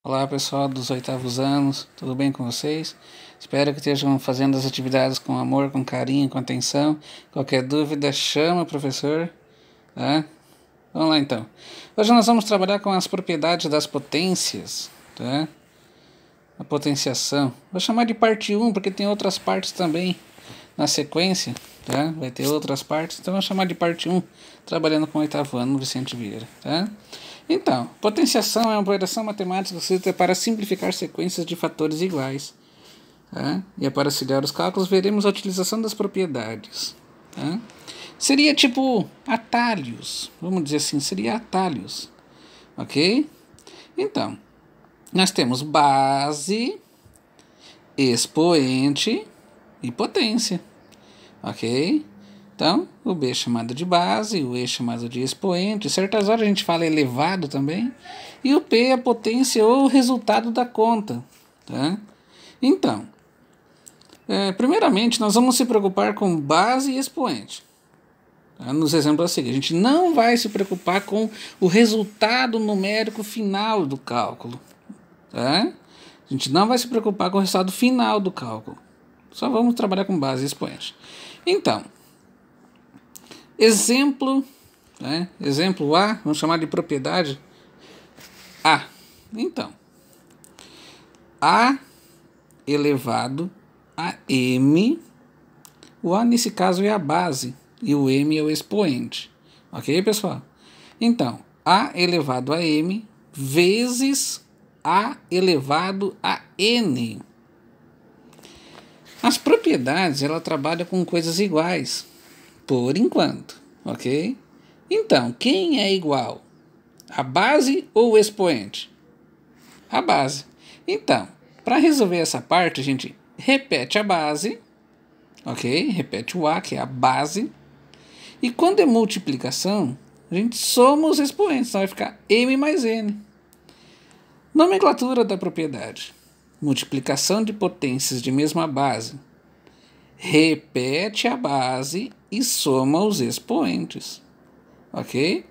Olá pessoal dos 8º anos, tudo bem com vocês? Espero que estejam fazendo as atividades com amor, com carinho, com atenção. Qualquer dúvida, chama o professor. Tá? Vamos lá então. Hoje nós vamos trabalhar com as propriedades das potências. Tá? A potenciação. Vou chamar de parte 1 porque tem outras partes também na sequência. Tá? Vai ter outras partes, então vou chamar de parte 1, trabalhando com o 8º ano Vicente Vieira. Tá? Então, potenciação é uma operação matemática que usa para simplificar sequências de fatores iguais. Tá? E para auxiliar os cálculos, veremos a utilização das propriedades. Tá? Seria tipo atalhos, vamos dizer assim, seria atalhos. Ok? Então, nós temos base, expoente e potência. Ok? Então, o B é chamado de base, o E é chamado de expoente, certas horas a gente fala elevado também, e o P é a potência ou o resultado da conta. Tá? Então, primeiramente nós vamos se preocupar com base e expoente. Tá? Nos exemplos a seguir, a gente não vai se preocupar com o resultado numérico final do cálculo. Tá? A gente não vai se preocupar com o resultado final do cálculo. Só vamos trabalhar com base e expoente. Então, exemplo, né? Exemplo A, vamos chamar de propriedade A. Então, A elevado a M, o A nesse caso é a base e o M é o expoente. Ok, pessoal? Então, A elevado a M vezes A elevado a N. As propriedades, ela trabalha com coisas iguais, por enquanto, ok? Então, quem é igual? A base ou o expoente? A base. Então, para resolver essa parte, a gente repete a base, ok? Repete o A, que é a base. E quando é multiplicação, a gente soma os expoentes, então vai ficar M mais N. Nomenclatura da propriedade. Multiplicação de potências de mesma base. Repete a base e soma os expoentes. Ok?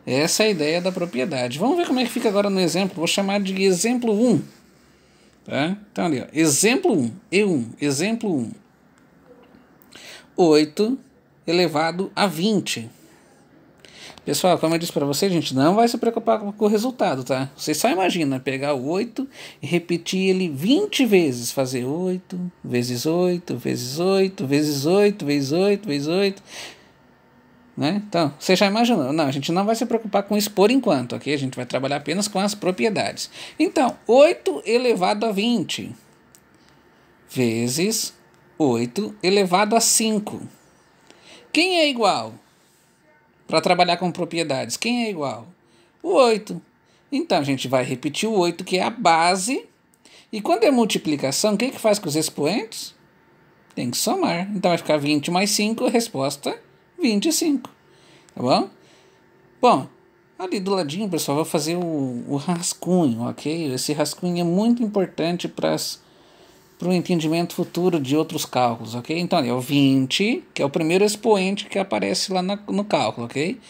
Essa é a ideia da propriedade. Vamos ver como é que fica agora no exemplo. Vou chamar de exemplo 1. Tá? Então ali, ó, exemplo 1. E1. Exemplo 1. 8 elevado a 20. Pessoal, como eu disse para vocês, a gente não vai se preocupar com o resultado, tá? Você só imagina pegar o 8 e repetir ele 20 vezes. Fazer 8 vezes 8, vezes 8, vezes 8, vezes 8, vezes 8. Né? Então, você já imaginou. Não, a gente não vai se preocupar com isso por enquanto, ok? A gente vai trabalhar apenas com as propriedades. Então, 8 elevado a 20 vezes 8 elevado a 5. Quem é igual? Para trabalhar com propriedades, quem é igual? O 8. Então, a gente vai repetir o 8, que é a base. E quando é multiplicação, o que faz com os expoentes? Tem que somar. Então, vai ficar 20 mais 5, resposta 25. Tá bom? Bom, ali do ladinho, pessoal, vou fazer o rascunho, ok? Esse rascunho é muito importante para o entendimento futuro de outros cálculos, ok? Então, ali é o 20, que é o primeiro expoente que aparece lá no cálculo, ok?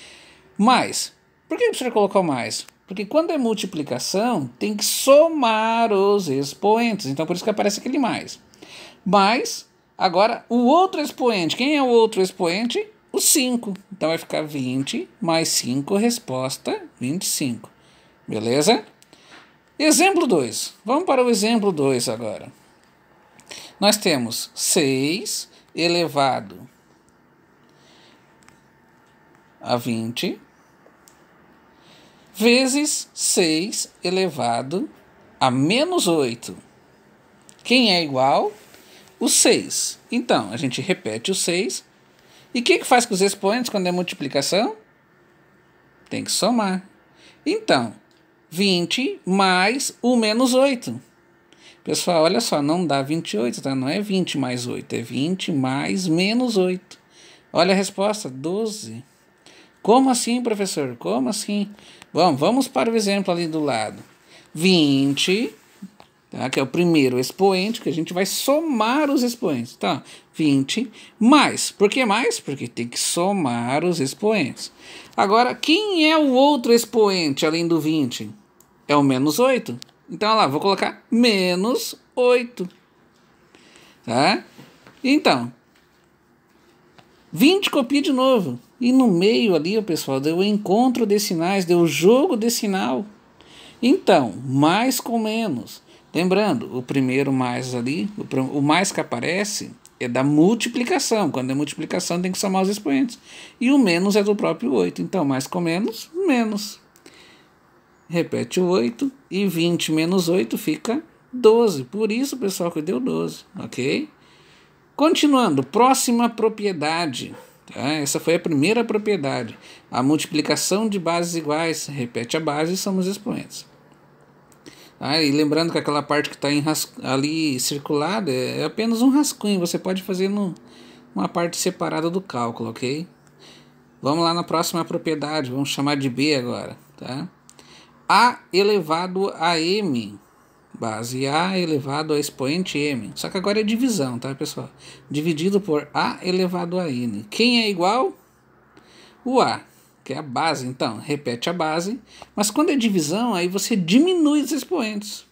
Mais. Por que o professor colocou mais? Porque quando é multiplicação, tem que somar os expoentes. Então, por isso que aparece aquele mais. Mas, agora, o outro expoente. Quem é o outro expoente? O 5. Então, vai ficar 20 mais 5, resposta 25. Beleza? Exemplo 2. Vamos para o exemplo 2 agora. Nós temos 6 elevado a 20 vezes 6 elevado a menos 8. Quem é igual? O 6. Então, a gente repete o 6. E o que faz com os expoentes quando é multiplicação? Tem que somar. Então, 20 mais o menos 8. Pessoal, olha só, não dá 28, tá? Não é 20 mais 8, é 20 mais menos 8. Olha a resposta, 12. Como assim, professor? Como assim? Bom, vamos para o exemplo ali do lado. 20, tá? Que é o primeiro expoente, que a gente vai somar os expoentes. Tá? 20 mais. Por que mais? Porque tem que somar os expoentes. Agora, quem é o outro expoente além do 20? É o menos 8. Então, olha lá, vou colocar menos 8. Tá? Então, 20 copia de novo. E no meio ali, pessoal, deu o encontro de sinais, deu o jogo de sinal. Então, mais com menos. Lembrando, o primeiro mais ali, o mais que aparece é da multiplicação. Quando é multiplicação tem que somar os expoentes. E o menos é do próprio 8. Então, mais com menos, menos. Repete o 8 e 20 menos 8 fica 12. Por isso, pessoal, que deu 12, ok? Continuando, próxima propriedade. Tá? Essa foi a primeira propriedade. A multiplicação de bases iguais. Repete a base e somos expoentes. Ah, e lembrando que aquela parte que está ali circulada é apenas um rascunho. Você pode fazer uma parte separada do cálculo, ok? Vamos lá na próxima propriedade. Vamos chamar de B agora. Tá? A elevado a M. Base A elevado a expoente M. Só que agora é divisão, tá, pessoal? Dividido por A elevado a N. Quem é igual? O A, que é a base. Então, repete a base. Mas quando é divisão, aí você diminui os expoentes.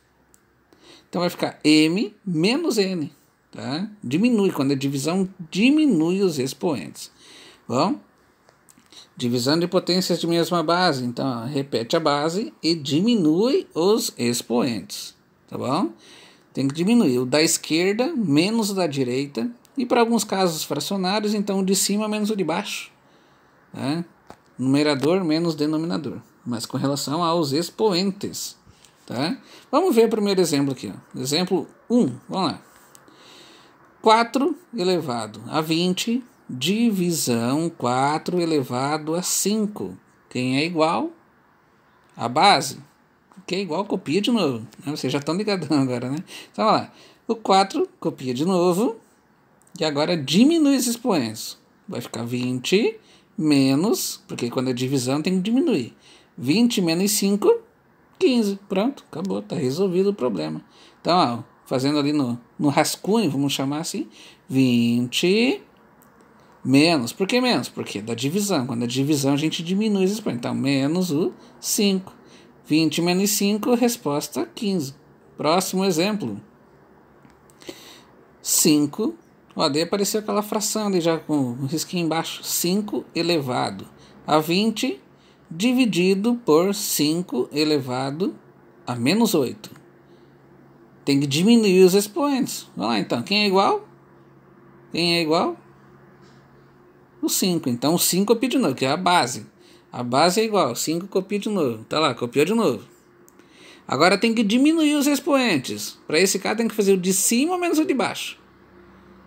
Então vai ficar M menos N. Tá? Diminui. Quando é divisão, diminui os expoentes. Bom? Divisão de potências de mesma base. Então, repete a base e diminui os expoentes. Tá bom? Tem que diminuir o da esquerda menos o da direita. E para alguns casos fracionários, então o de cima menos o de baixo. Tá? Numerador menos denominador. Mas com relação aos expoentes. Tá? Vamos ver o primeiro exemplo aqui. Ó. Exemplo 1. Vamos lá. 4 elevado a 20, divisão 4 elevado a 5. Quem é igual? A base. Que é igual, copia de novo. Vocês já estão ligadão agora, né? Então, olha lá. O 4 copia de novo. E agora diminui os expoentes. Vai ficar 20 menos, porque quando é divisão tem que diminuir. 20 menos 5, 15. Pronto, acabou. Está resolvido o problema. Então, ó, fazendo ali no rascunho, vamos chamar assim. 20 menos. Por que menos? Porque é da divisão. Quando é divisão a gente diminui os expoentes. Então, menos o 5. 20 menos 5, resposta 15. Próximo exemplo. 5. Ó, daí apareceu aquela fração ali já com o risquinho embaixo. 5 elevado a 20 dividido por 5 elevado a menos 8. Tem que diminuir os expoentes. Vamos lá então. Quem é igual? Quem é igual? O 5. Então o 5 copia de novo, que é a base. A base é igual, 5 copia de novo. Tá lá, copiou de novo. Agora tem que diminuir os expoentes. Para esse caso tem que fazer o de cima menos o de baixo.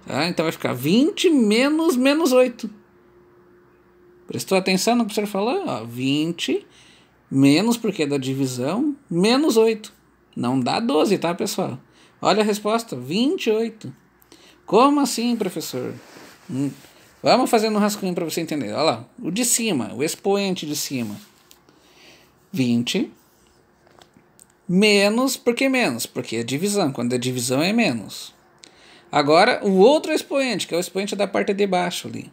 Tá? Então vai ficar 20 menos menos 8. Prestou atenção no que o professor falou? Ó, 20 menos, porque é da divisão, menos 8. Não dá 12, tá, pessoal? Olha a resposta, 28. Como assim, professor? Vamos fazer no rascunho para você entender. Olha lá, o de cima, o expoente de cima. 20 menos, por que menos? Porque é divisão, quando é divisão é menos. Agora, o outro expoente, que é o expoente da parte de baixo ali.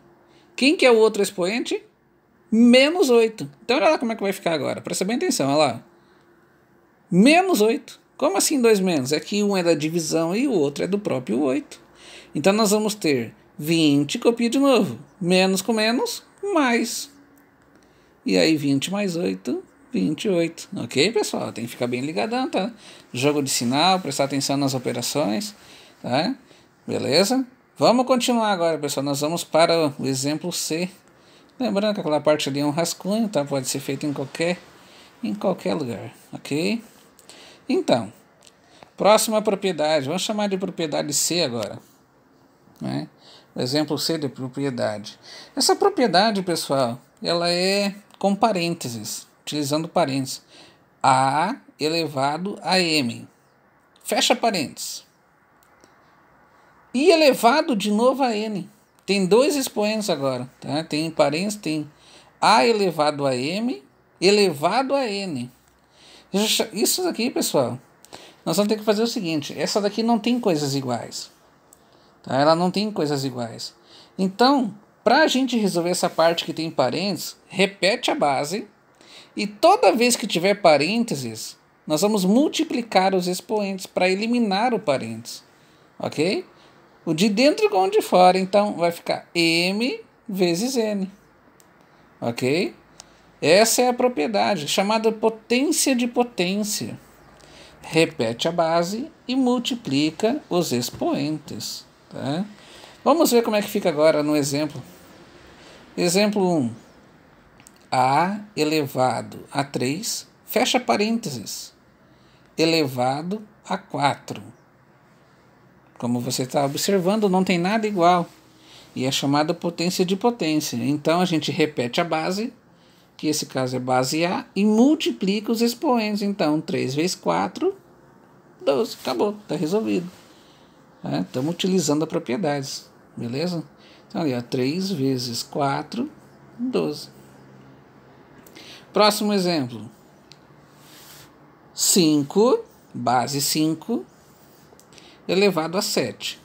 Quem que é o outro expoente? Menos 8. Então, olha lá como é que vai ficar agora. Presta bem atenção, olha lá. Menos 8. Como assim 2 menos? É que um é da divisão e o outro é do próprio 8. Então, nós vamos ter 20, copia de novo. Menos com menos, mais. E aí, 20 mais 8, 28. Ok, pessoal? Tem que ficar bem ligadão, tá? Jogo de sinal, prestar atenção nas operações, tá? Beleza? Vamos continuar agora, pessoal. Nós vamos para o exemplo C. Lembrando que aquela parte ali é um rascunho, tá? Pode ser feito em qualquer lugar, ok? Então, próxima propriedade. Vamos chamar de propriedade C agora, né? O exemplo C de propriedade. Essa propriedade, pessoal, ela é com parênteses, utilizando parênteses. A elevado a M. Fecha parênteses. E elevado de novo a N. Tem dois expoentes agora, tá? Tem parênteses, tem A elevado a M, elevado a N. Isso daqui, pessoal, nós vamos ter que fazer o seguinte. Essa daqui não tem coisas iguais. Tá? Ela não tem coisas iguais. Então, para a gente resolver essa parte que tem parênteses, repete a base. E toda vez que tiver parênteses, Nós vamos multiplicar os expoentes para eliminar o parênteses, ok? O de dentro com o de fora, então vai ficar m vezes n, ok? Essa é a propriedade, chamada potência de potência. Repete a base e multiplica os expoentes. Tá? Vamos ver como é que fica agora no exemplo. Exemplo 1. A elevado a 3, fecha parênteses, elevado a 4. Como você está observando, não tem nada igual. E é chamada potência de potência. Então a gente repete a base, que esse caso é base A, e multiplica os expoentes. Então 3 vezes 4, 12. Acabou, está resolvido. Estamos utilizando as propriedades. Beleza? Então ali, ó, 3 vezes 4, 12. Próximo exemplo. 5, base 5, elevado a 7.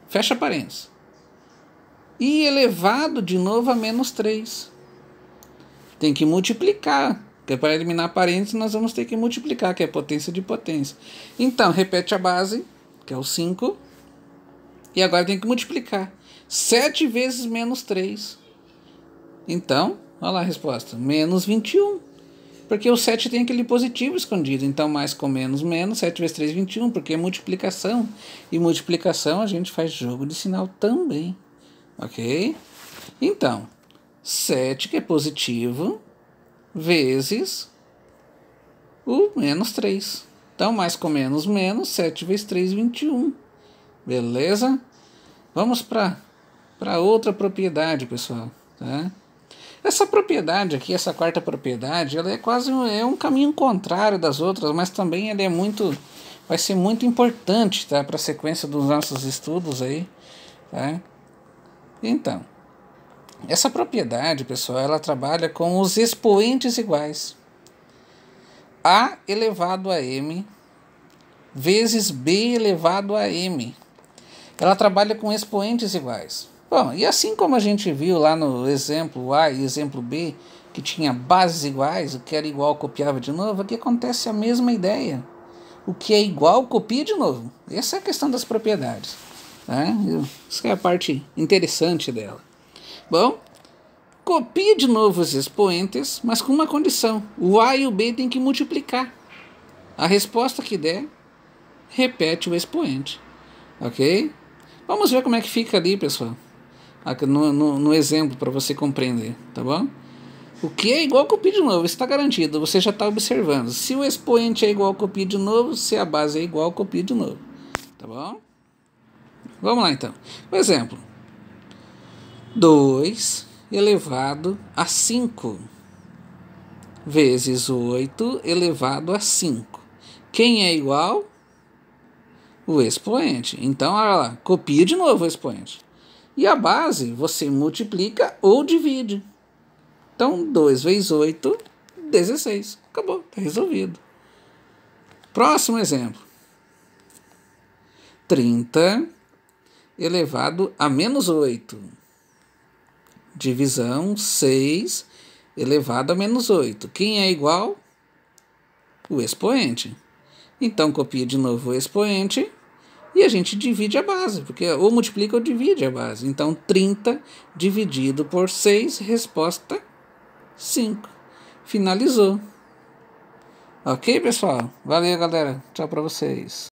Fecha parênteses. E elevado de novo a menos 3. Tem que multiplicar. Porque para eliminar parênteses nós vamos ter que multiplicar, que é potência de potência. Então, repete a base, que é o 5. E agora tem que multiplicar. 7 vezes menos 3. Então, olha lá a resposta. Menos 21. Porque o 7 tem aquele positivo escondido. Então, mais com menos, menos. 7 vezes 3, 21. Porque é multiplicação. E multiplicação a gente faz jogo de sinal também. Ok? Então, 7, que é positivo, vezes o menos 3. Então, mais com menos, menos. 7 vezes 3, 21. Beleza? Vamos para outra propriedade, pessoal. Tá? Essa propriedade aqui, essa quarta propriedade, ela é quase um caminho contrário das outras, mas também ela vai ser muito importante, tá, para a sequência dos nossos estudos aí. Tá? Então, essa propriedade, pessoal, ela trabalha com os expoentes iguais. A elevado a m vezes b elevado a m. Ela trabalha com expoentes iguais. Bom, e assim como a gente viu lá no exemplo A e exemplo B, que tinha bases iguais, o que era igual copiava de novo, aqui acontece a mesma ideia. O que é igual copia de novo. Essa é a questão das propriedades. Né? Isso é a parte interessante dela. Bom, copia de novo os expoentes, mas com uma condição. O A e o B tem que multiplicar. A resposta que der, repete o expoente. Ok? Vamos ver como é que fica ali, pessoal. Aqui no exemplo, para você compreender, tá bom? O que é igual copia de novo, está garantido, você já está observando. Se o expoente é igual copia de novo, se a base é igual copia de novo, tá bom? Vamos lá então. Por exemplo, 2 elevado a 5 vezes 8 elevado a 5. Quem é igual? O expoente. Então, olha lá, copia de novo o expoente. E a base você multiplica ou divide. Então, 2 vezes 8, 16. Acabou, está resolvido. Próximo exemplo. 30 elevado a menos 8. Divisão 6 elevado a menos 8. Quem é igual? O expoente. Então, copia de novo o expoente e a gente divide a base, porque ou multiplica ou divide a base. Então, 30 dividido por 6, resposta 5. Finalizou. Ok, pessoal? Valeu, galera. Tchau para vocês.